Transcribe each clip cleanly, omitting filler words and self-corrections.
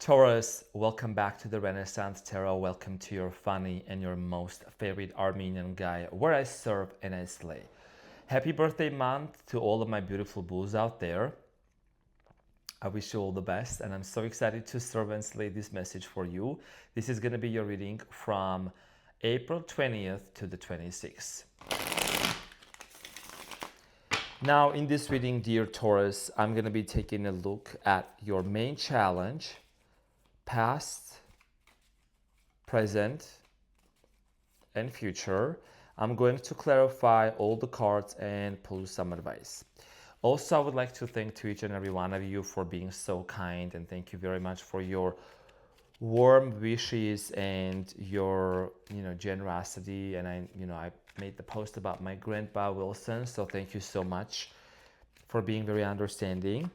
Taurus, welcome back to the Renaissance Tarot. Welcome to your funny and your most favorite Armenian guy, where I serve and I slay. Happy birthday month to all of my beautiful bulls out there. I wish you all the best, and I'm so excited to serve and slay this message for you. This is going to be your reading from April 20th to the 26th. Now, in this reading, dear Taurus, I'm going to be taking a look at your main challenge, past, present, and future. I'm going to clarify all the cards and pull some advice. Also, I would like to thank to each and every one of you for being so kind, and thank you very much for your warm wishes and your generosity. And I made the post about my grandpa Wilson, so thank you so much for being very understanding.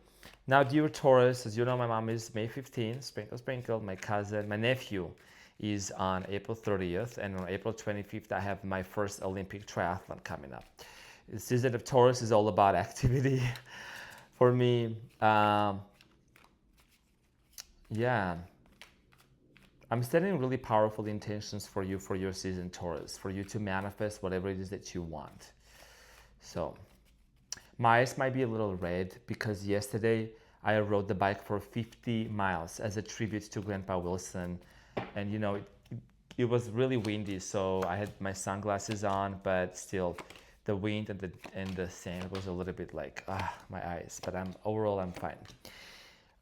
Now, dear Taurus, as you know, my mom is May 15th, sprinkle, sprinkle. My cousin, my nephew is on April 30th, and on April 25th, I have my first Olympic triathlon coming up. The season of Taurus is all about activity for me. Yeah. I'm setting really powerful intentions for you for your season, Taurus, for you to manifest whatever it is that you want. So, my eyes might be a little red because yesterday I rode the bike for 50 miles as a tribute to Grandpa Wilson. And it was really windy, so I had my sunglasses on, but still the wind and the sand was a little bit like, my eyes. But overall I'm fine.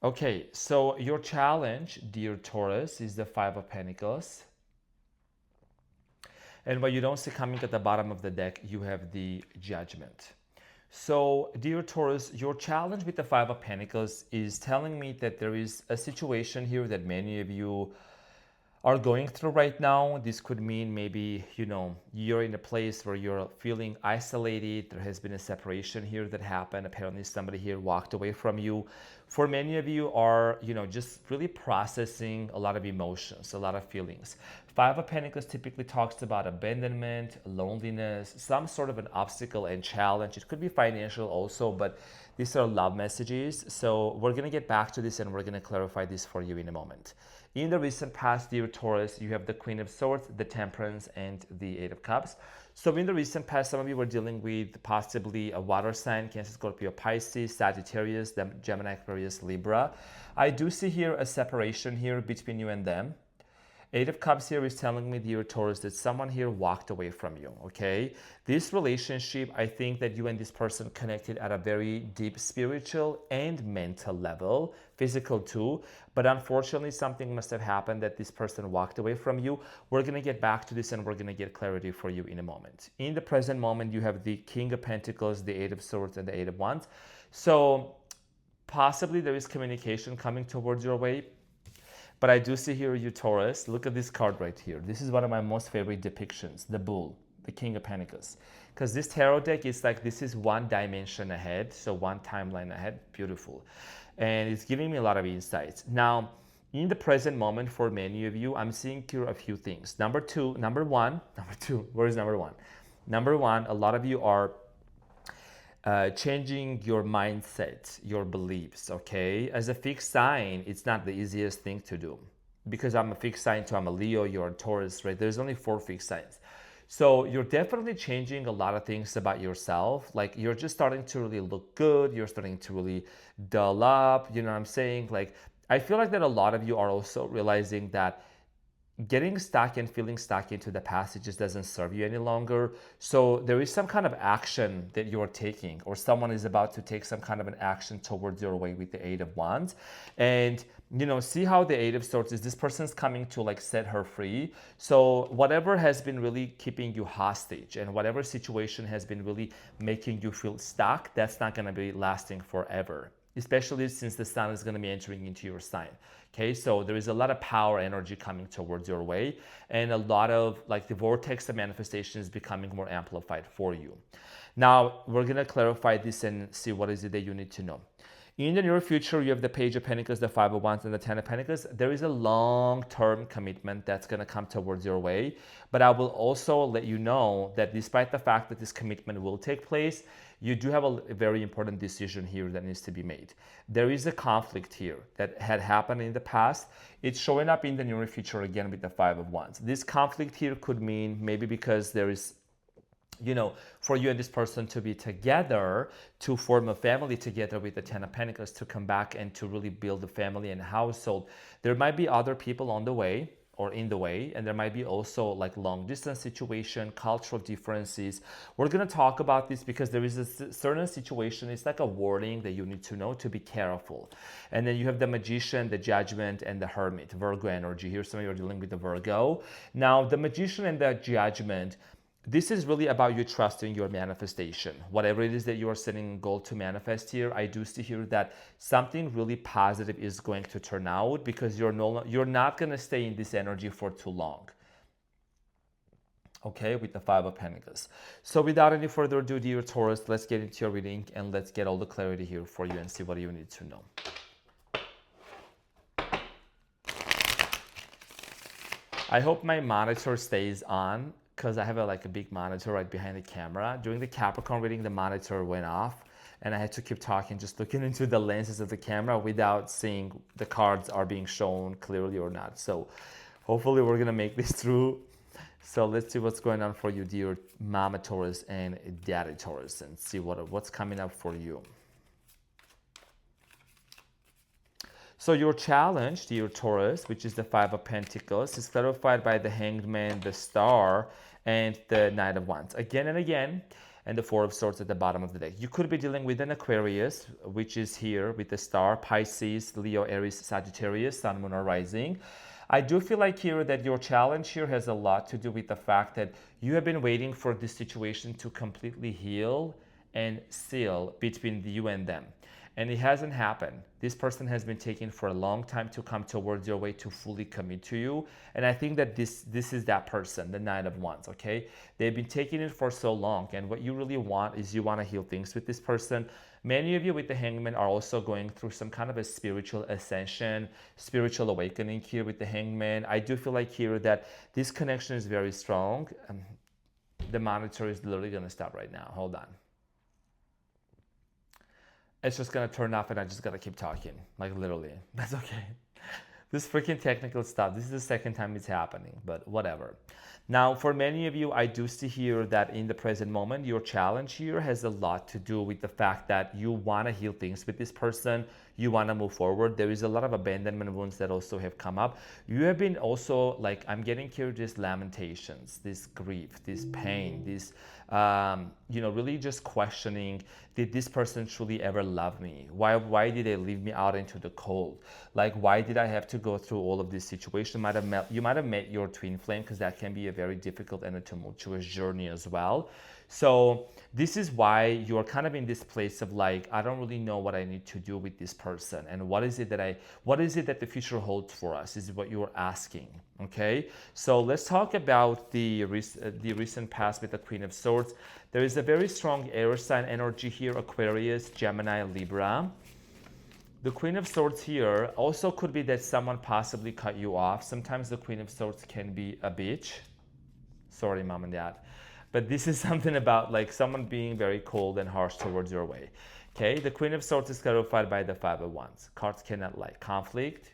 Okay, so your challenge, dear Taurus, is the Five of Pentacles. And what you don't see coming at the bottom of the deck, you have the Judgment. So, dear Taurus, your challenge with the Five of Pentacles is telling me that there is a situation here that many of you are going through right now. This could mean maybe, you're in a place where you're feeling isolated. There has been a separation here that happened. Apparently somebody here walked away from you. For many of you are, just really processing a lot of emotions, a lot of feelings. Five of Pentacles typically talks about abandonment, loneliness, some sort of an obstacle and challenge. It could be financial also, but these are love messages. So we're going to get back to this and we're going to clarify this for you in a moment. In the recent past, dear Taurus, you have the Queen of Swords, the Temperance, and the Eight of Cups. So in the recent past, some of you were dealing with possibly a water sign, Cancer, Scorpio, Pisces, Sagittarius, Gemini, Aquarius, Libra. I do see here a separation here between you and them. Eight of Cups here is telling me, dear Taurus, that someone here walked away from you, okay? This relationship, I think that you and this person connected at a very deep spiritual and mental level, physical too, but unfortunately something must have happened that this person walked away from you. We're going to get back to this and we're going to get clarity for you in a moment. In the present moment, you have the King of Pentacles, the Eight of Swords, and the Eight of Wands. So possibly there is communication coming towards your way. But I do see here you Taurus. Look at this card right here. This is one of my most favorite depictions, the Bull, the King of Pentacles. Because this tarot deck is like, this is one dimension ahead, so one timeline ahead. Beautiful. And it's giving me a lot of insights. Now, in the present moment for many of you, I'm seeing here a few things. Number two, where is number one? Number one, a lot of you are changing your mindset, your beliefs, okay? As a fixed sign, it's not the easiest thing to do. Because I'm a fixed sign too, I'm a Leo, you're a Taurus, right? There's only 4 fixed signs. So you're definitely changing a lot of things about yourself. Like you're just starting to really look good. You're starting to really dull up, you know what I'm saying? Like I feel like that a lot of you are also realizing that getting stuck and feeling stuck into the past, it just doesn't serve you any longer. So there is some kind of action that you're taking, or someone is about to take some kind of an action towards your way with the Eight of Wands. And see how the Eight of Swords is, this person's coming to like set her free. So whatever has been really keeping you hostage and whatever situation has been really making you feel stuck, that's not going to be lasting forever, especially since the sun is going to be entering into your sign. Okay, so there is a lot of power energy coming towards your way, and a lot of like the vortex of manifestation is becoming more amplified for you. Now, we're going to clarify this and see what is it that you need to know. In the near future, you have the Page of Pentacles, the Five of Wands, and the Ten of Pentacles. There is a long-term commitment that's going to come towards your way. But I will also let you know that despite the fact that this commitment will take place, you do have a very important decision here that needs to be made. There is a conflict here that had happened in the past. It's showing up in the near future again with the Five of Wands. This conflict here could mean maybe because there is, you know, for you and this person to be together, to form a family together with the Ten of Pentacles, to come back and to really build a family and household. There might be other people on the way or in the way, and there might be also like long distance situation, cultural differences. We're going to talk about this because there is a certain situation, it's like a warning that you need to know to be careful. And then you have the Magician, the Judgment, and the Hermit, Virgo energy. Here some of you are dealing with the Virgo. Now the Magician and the Judgment, this is really about you trusting your manifestation. Whatever it is that you are setting a goal to manifest here, I do see here that something really positive is going to turn out because you're not going to stay in this energy for too long. Okay, with the Five of Pentacles. So without any further ado, dear Taurus, let's get into your reading and let's get all the clarity here for you and see what you need to know. I hope my monitor stays on, because I have a big monitor right behind the camera. During the Capricorn reading, the monitor went off and I had to keep talking, just looking into the lenses of the camera without seeing the cards are being shown clearly or not. So hopefully we're gonna make this through. So let's see what's going on for you, dear Mama Taurus and Daddy Taurus, and see what's coming up for you. So your challenge, dear Taurus, which is the Five of Pentacles, is clarified by the Hanged Man, the Star, and the Knight of Wands. Again and again, and the Four of Swords at the bottom of the deck. You could be dealing with an Aquarius, which is here with the Star, Pisces, Leo, Aries, Sagittarius, Sun, Moon, or Rising. I do feel like here that your challenge here has a lot to do with the fact that you have been waiting for this situation to completely heal and seal between you and them. And it hasn't happened. This person has been taking for a long time to come towards your way to fully commit to you. And I think that this is that person, the Knight of Wands, okay? They've been taking it for so long. And what you really want is you want to heal things with this person. Many of you with the Hangman are also going through some kind of a spiritual ascension, spiritual awakening here with the Hangman. I do feel like here that this connection is very strong. The monitor is literally going to stop right now. Hold on. It's just gonna turn off and I just gotta keep talking, like literally. That's okay. This freaking technical stuff, this is the second time it's happening, but whatever. Now, for many of you, I do see here that in the present moment, your challenge here has a lot to do with the fact that you wanna heal things with this person, you wanna move forward. There is a lot of abandonment wounds that also have come up. You have been also, like, I'm getting here these lamentations, this grief, this pain, this, really just questioning, did this person truly ever love me? Why did they leave me out into the cold? Like, why did I have to go through all of this situation? You might have met your twin flame, because that can be a very difficult and a tumultuous journey as well. So this is why you're kind of in this place of like, I don't really know what I need to do with this person, and what is it that the future holds for us, is what you're asking. Okay, so let's talk about the recent past with the Queen of Swords. There is a very strong air sign energy here, Aquarius, Gemini, Libra. The Queen of Swords here also could be that someone possibly cut you off. Sometimes the Queen of Swords can be a bitch. Sorry, Mom and Dad. But this is something about like someone being very cold and harsh towards your way. Okay, the Queen of Swords is clarified by the Five of Wands. Cards cannot lie. Conflict.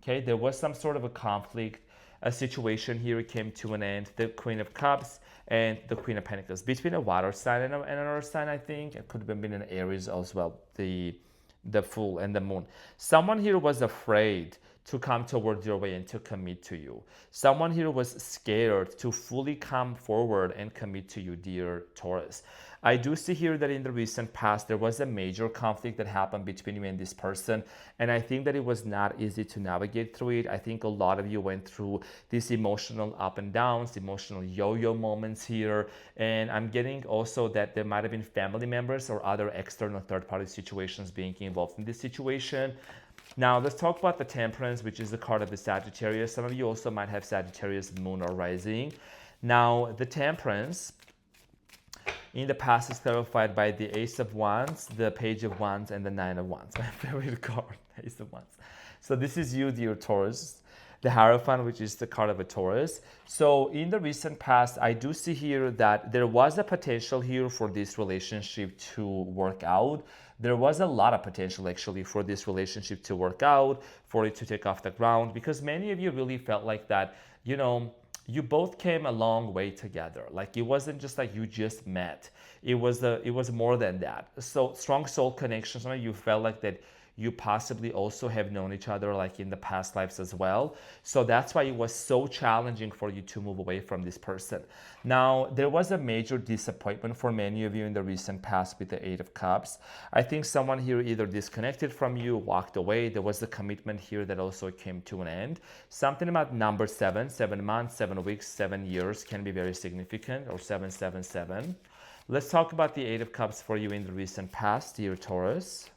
Okay, there was some sort of a conflict. A situation here came to an end. The Queen of Cups and the Queen of Pentacles. Between a water sign and another sign, I think. It could have been an Aries as well. The Fool and the Moon. Someone here was afraid to come towards your way and to commit to you. Someone here was scared to fully come forward and commit to you, dear Taurus. I do see here that in the recent past, there was a major conflict that happened between you and this person. And I think that it was not easy to navigate through it. I think a lot of you went through these emotional up and downs, emotional yo-yo moments here. And I'm getting also that there might have been family members or other external third-party situations being involved in this situation. Now, let's talk about the Temperance, which is the card of the Sagittarius. Some of you also might have Sagittarius, Moon, or Rising. Now, the Temperance, In the past, it's clarified by the Ace of Wands, the Page of Wands, and the Nine of Wands. My favorite card, Ace of Wands. So this is you, dear Taurus. The Hierophant, which is the card of a Taurus. So in the recent past, I do see here that there was a potential here for this relationship to work out. There was a lot of potential actually for this relationship to work out, for it to take off the ground, because many of you really felt like that, you know, you both came a long way together. Like it wasn't just like you just met. It was more than that. So strong soul connections. Some of you felt like that you possibly also have known each other like in the past lives as well. So that's why it was so challenging for you to move away from this person. Now, there was a major disappointment for many of you in the recent past with the Eight of Cups. I think someone here either disconnected from you, walked away. There was a commitment here that also came to an end. Something about number 7, 7 months, 7 weeks, 7 years can be very significant, or 777. Let's talk about the Eight of Cups for you in the recent past, dear Taurus.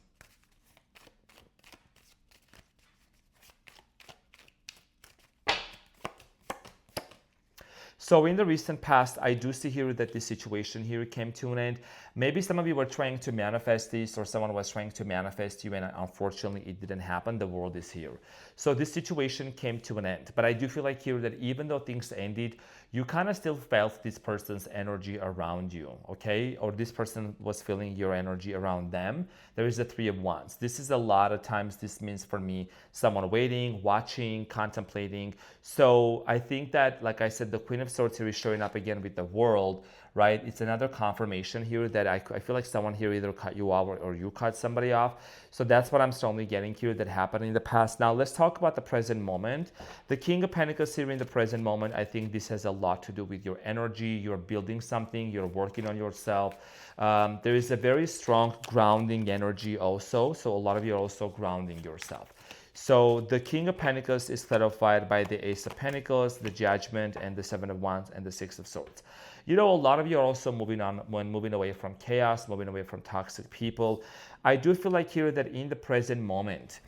So in the recent past, I do see here that this situation here came to an end. Maybe some of you were trying to manifest this, or someone was trying to manifest you, and unfortunately it didn't happen. The world is here. So this situation came to an end. But I do feel like here that even though things ended, you kind of still felt this person's energy around you, okay? Or this person was feeling your energy around them. There is the Three of Wands. This is a lot of times, this means for me, someone waiting, watching, contemplating. So I think that, like I said, the Queen of Swords here is showing up again with the World, right? It's another confirmation here that I feel like someone here either cut you off or you cut somebody off. So that's what I'm strongly getting here that happened in the past. Now let's talk about the present moment. The King of Pentacles here in the present moment, I think this has a lot to do with your energy. You're building something, you're working on yourself. There is a very strong grounding energy also. So a lot of you are also grounding yourself. So the King of Pentacles is clarified by the Ace of Pentacles, the Judgment, and the Seven of Wands, and the Six of Swords. You know, a lot of you are also moving on, when moving away from chaos, moving away from toxic people. I do feel like here that in the present moment,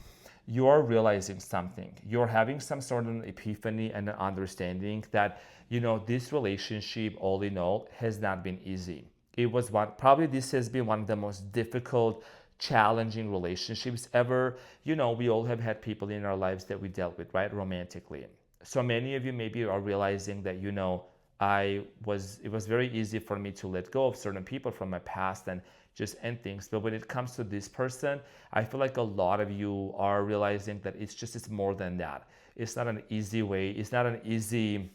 you are realizing something. You're having some sort of epiphany and an understanding that, you know, this relationship, all in all, has not been easy. It was probably this has been one of the most difficult, challenging relationships ever. You know, we all have had people in our lives that we dealt with, right, romantically. So many of you maybe are realizing that, you know, it was very easy for me to let go of certain people from my past and just end things. But when it comes to this person, I feel like a lot of you are realizing that it's more than that. It's not an easy way. It's not an easy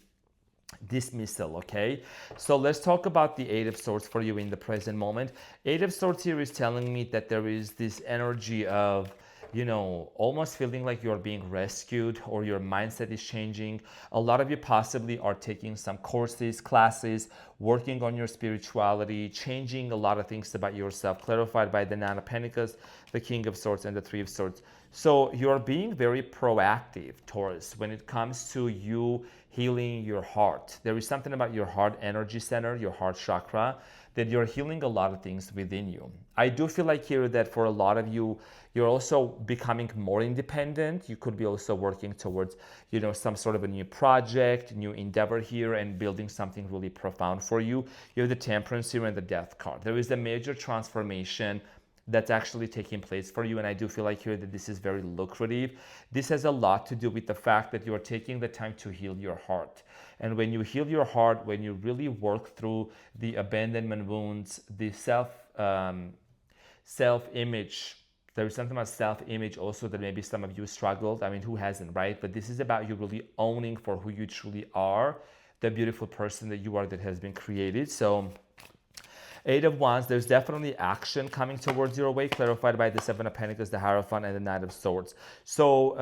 dismissal, okay? So let's talk about the Eight of Swords for you in the present moment. Eight of Swords here is telling me that there is this energy of, you know, almost feeling like you're being rescued, or your mindset is changing. A lot of you possibly are taking some courses, classes, working on your spirituality, changing a lot of things about yourself, clarified by the Nine of Pentacles, the King of Swords, and the Three of Swords. So you're being very proactive, Taurus, when it comes to you healing your heart. There is something about your heart energy center, your heart chakra, that you're healing a lot of things within you. I do feel like here that for a lot of you, you're also becoming more independent. You could be also working towards, you know, some sort of a new project, new endeavor here, and building something really profound for you. You have the Temperance here and the Death card. There is a major transformation that's actually taking place for you, and I do feel like here that this is very lucrative. This has a lot to do with the fact that you are taking the time to heal your heart. And when you heal your heart, when you really work through the abandonment wounds, the self-image, there is something about self-image also that maybe some of you struggled. I mean, who hasn't, right? But this is about you really owning for who you truly are, the beautiful person that you are that has been created. So Eight of Wands, there's definitely action coming towards your way, clarified by the Seven of Pentacles, the Hierophant, and the Knight of Swords. So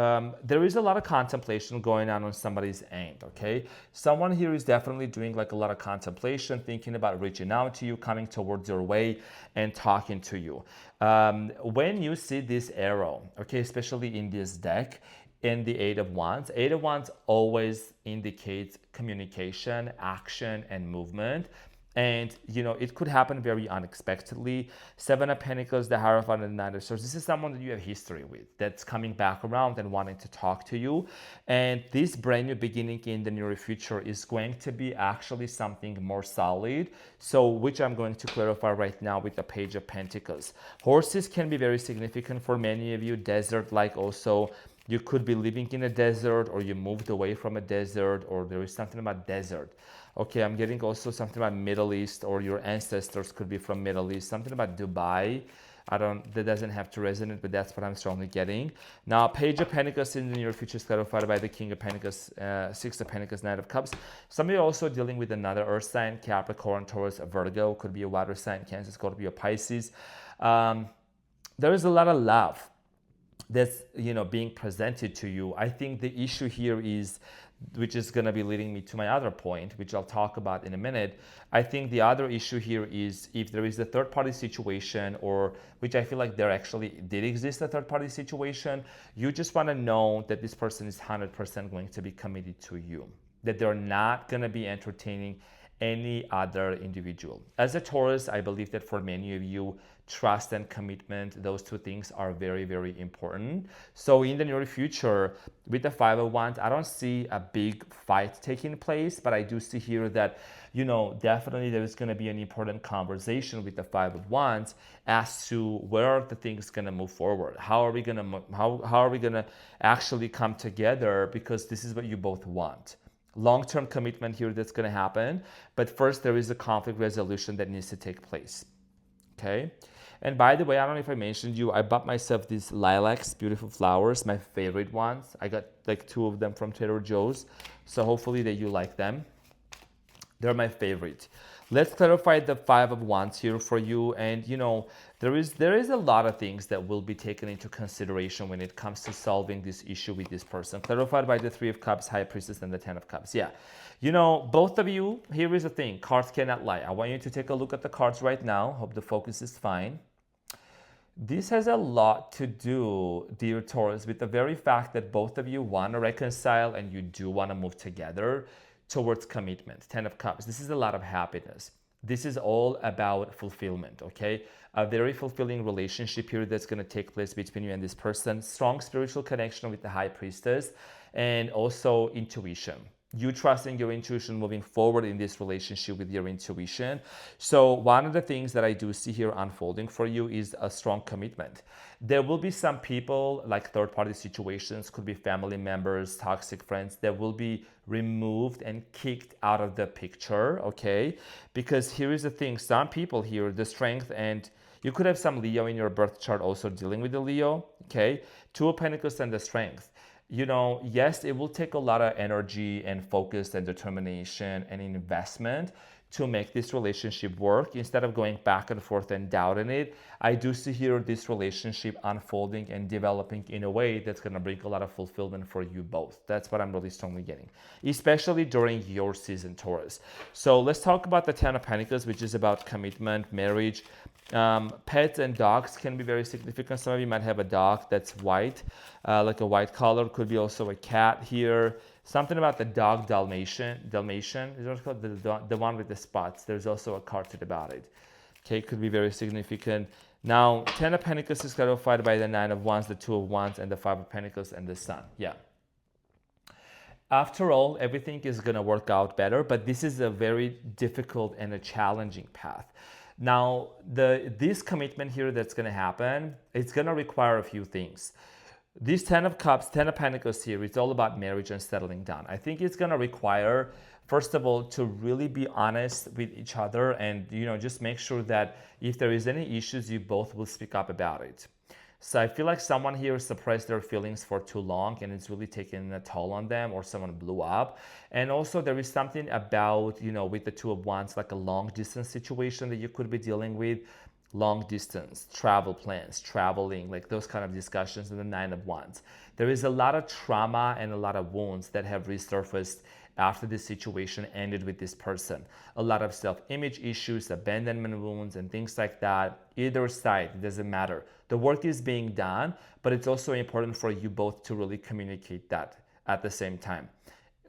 there is a lot of contemplation going on somebody's end, okay? Someone here is definitely doing like a lot of contemplation, thinking about reaching out to you, coming towards your way, and talking to you. When you see this arrow, okay, especially in this deck, in the Eight of Wands always indicates communication, action, and movement. And, it could happen very unexpectedly. Seven of Pentacles, the Hierophant, and the Knight of Swords. This is someone that you have history with that's coming back around and wanting to talk to you. And this brand new beginning in the near future is going to be actually something more solid. So, which I'm going to clarify right now with the Page of Pentacles. Horses can be very significant for many of you. Desert-like also. You could be living in a desert, or you moved away from a desert, or there is something about desert. Okay, I'm getting also something about Middle East, or your ancestors could be from Middle East. Something about Dubai. That doesn't have to resonate, but that's what I'm strongly getting. Now, Page of Pentacles in the near future is clarified by the King of Pentacles, Six of Pentacles, Knight of Cups. Some of you are also dealing with another earth sign, Capricorn, Taurus, Virgo, could be a water sign, Cancer, Scorpio, Pisces. There is a lot of love that's being presented to you. I think the issue here is, which is going to be leading me to my other point, which I'll talk about in a minute. I think the other issue here is if there is a third-party situation, or which I feel like there actually did exist a third-party situation, you just want to know that this person is 100% going to be committed to you, that they're not going to be entertaining any other individual. As a Taurus, I believe that for many of you, trust and commitment, those two things are very, very important. So in the near future, with the Five of Wands, I don't see a big fight taking place, but I do see here that, definitely there is going to be an important conversation with the Five of Wands as to where are the things going to move forward. How are we going to actually come together, because this is what you both want. Long-term commitment here that's going to happen, but first there is a conflict resolution that needs to take place. Okay. And by the way, I don't know if I mentioned you, I bought myself these lilacs, beautiful flowers, my favorite ones. I got like 2 of them from Trader Joe's, so hopefully that you like them. They're my favorite. Let's clarify the Five of Wands here for you. And there is a lot of things that will be taken into consideration when it comes to solving this issue with this person. Clarified by the Three of Cups, High Priestess, and the Ten of Cups. Yeah. Both of you, here is the thing. Cards cannot lie. I want you to take a look at the cards right now. Hope the focus is fine. This has a lot to do, dear Taurus, with the very fact that both of you want to reconcile and you do want to move together towards commitment. Ten of Cups. This is a lot of happiness. This is all about fulfillment, okay? A very fulfilling relationship here that's going to take place between you and this person. Strong spiritual connection with the High Priestess, and also intuition. You trusting your intuition, moving forward in this relationship with your intuition. So one of the things that I do see here unfolding for you is a strong commitment. There will be some people, like third-party situations, could be family members, toxic friends, that will be removed and kicked out of the picture, okay? Because here is the thing, some people here, the strength, and you could have some Leo in your birth chart also dealing with the Leo, okay? Two of Pentacles and the strength. Yes, it will take a lot of energy and focus and determination and investment to make this relationship work. Instead of going back and forth and doubting it, I do see here this relationship unfolding and developing in a way that's going to bring a lot of fulfillment for you both. That's what I'm really strongly getting, especially during your season, Taurus. So let's talk about the Ten of Pentacles, which is about commitment, marriage. Pets and dogs can be very significant. Some of you might have a dog that's white, like a white color. Could be also a cat here. Something about the dog Dalmatian is what's called, the one with the spots. There's also a card about it. Okay, could be very significant. Now, Ten of Pentacles is clarified by the Nine of Wands, the Two of Wands, and the Five of Pentacles and the Sun. Yeah. After all, everything is going to work out better, but this is a very difficult and a challenging path. Now, this commitment here that's going to happen, it's going to require a few things. This Ten of Cups, Ten of Pentacles here, it's all about marriage and settling down. I think it's going to require, first of all, to really be honest with each other and, just make sure that if there is any issues, you both will speak up about it. So I feel like someone here suppressed their feelings for too long and it's really taken a toll on them, or someone blew up. And also there is something about, with the Two of Wands, like a long distance situation that you could be dealing with. Long distance, travel plans, traveling, like those kind of discussions, and the Nine of Wands. There is a lot of trauma and a lot of wounds that have resurfaced after this situation ended with this person. A lot of self-image issues, abandonment wounds, and things like that. Either side, it doesn't matter. The work is being done, but it's also important for you both to really communicate that at the same time.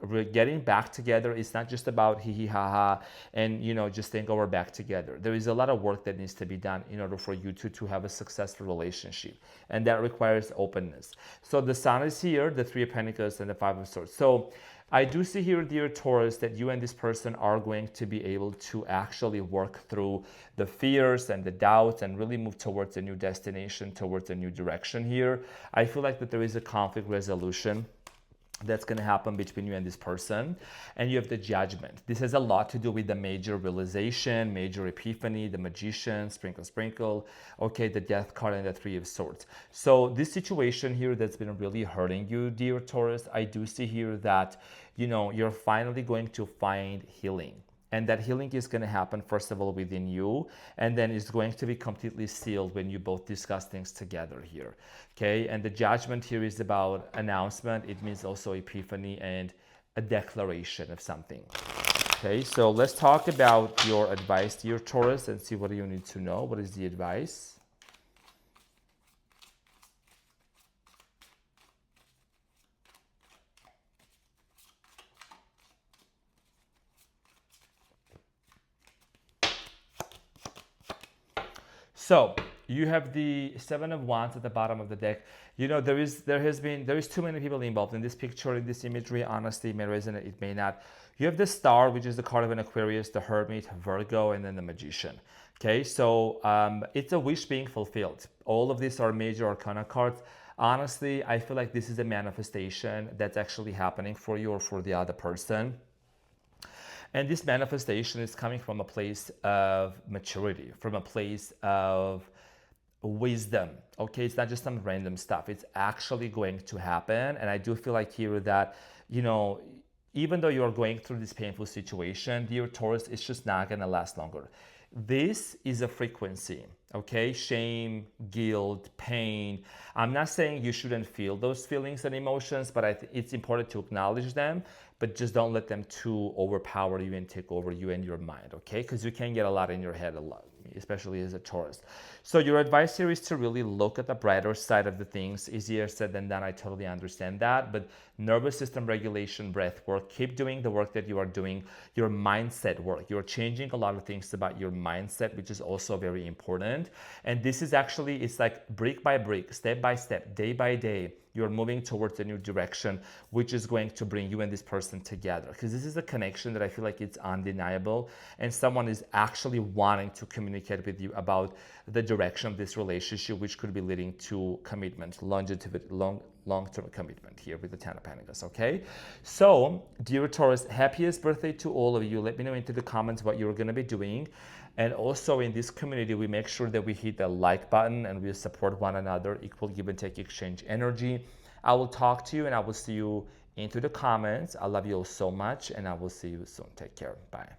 We're getting back together. It's not just about hee hee ha ha and just think, oh, we're back together. There is a lot of work that needs to be done in order for you two to have a successful relationship, and that requires openness. So the Sun is here, the Three of Pentacles, and the Five of Swords. So I do see here, dear Taurus, that you and this person are going to be able to actually work through the fears and the doubts and really move towards a new destination, towards a new direction here. I feel like that there is a conflict resolution that's going to happen between you and this person. And you have the Judgment. This has a lot to do with the major realization, major epiphany, the Magician, sprinkle, sprinkle, okay, the Death card, and the Three of Swords. So this situation here that's been really hurting you, dear Taurus, I do see here that, you're finally going to find healing. And that healing is going to happen, first of all, within you, and then it's going to be completely sealed when you both discuss things together here, okay? And the Judgment here is about announcement. It means also epiphany and a declaration of something, okay? So let's talk about your advice, dear Taurus, and see what you need to know. What is the advice? So you have the Seven of Wands at the bottom of the deck. There is too many people involved in this picture, in this imagery. Honestly, it may resonate, it may not. You have the Star, which is the card of an Aquarius, the Hermit, Virgo, and then the Magician. Okay, so it's a wish being fulfilled. All of these are major arcana cards. Honestly, I feel like this is a manifestation that's actually happening for you or for the other person. And this manifestation is coming from a place of maturity, from a place of wisdom. Okay, it's not just some random stuff. It's actually going to happen. And I do feel like here that, even though you're going through this painful situation, dear Taurus, it's just not going to last longer. This is a frequency, okay? Shame, guilt, pain. I'm not saying you shouldn't feel those feelings and emotions, but it's important to acknowledge them, but just don't let them too overpower you and take over you and your mind, okay? Because you can get a lot in your head, especially as a Taurus. So your advice here is to really look at the brighter side of the things. Easier said than done, I totally understand that. But nervous system regulation, breath work, keep doing the work that you are doing, your mindset work. You're changing a lot of things about your mindset, which is also very important. And this is actually, it's like brick by brick, step by step, day by day, you're moving towards a new direction, which is going to bring you and this person together. Because this is a connection that I feel like it's undeniable. And someone is actually wanting to communicate with you about the direction of this relationship, which could be leading to commitment, longevity, long-term commitment here with the Ten of Pentacles, okay? So, dear Taurus, happiest birthday to all of you. Let me know into the comments what you're going to be doing. And also in this community, we make sure that we hit the like button and we support one another, equal give and take exchange energy. I will talk to you and I will see you into the comments. I love you all so much and I will see you soon. Take care. Bye.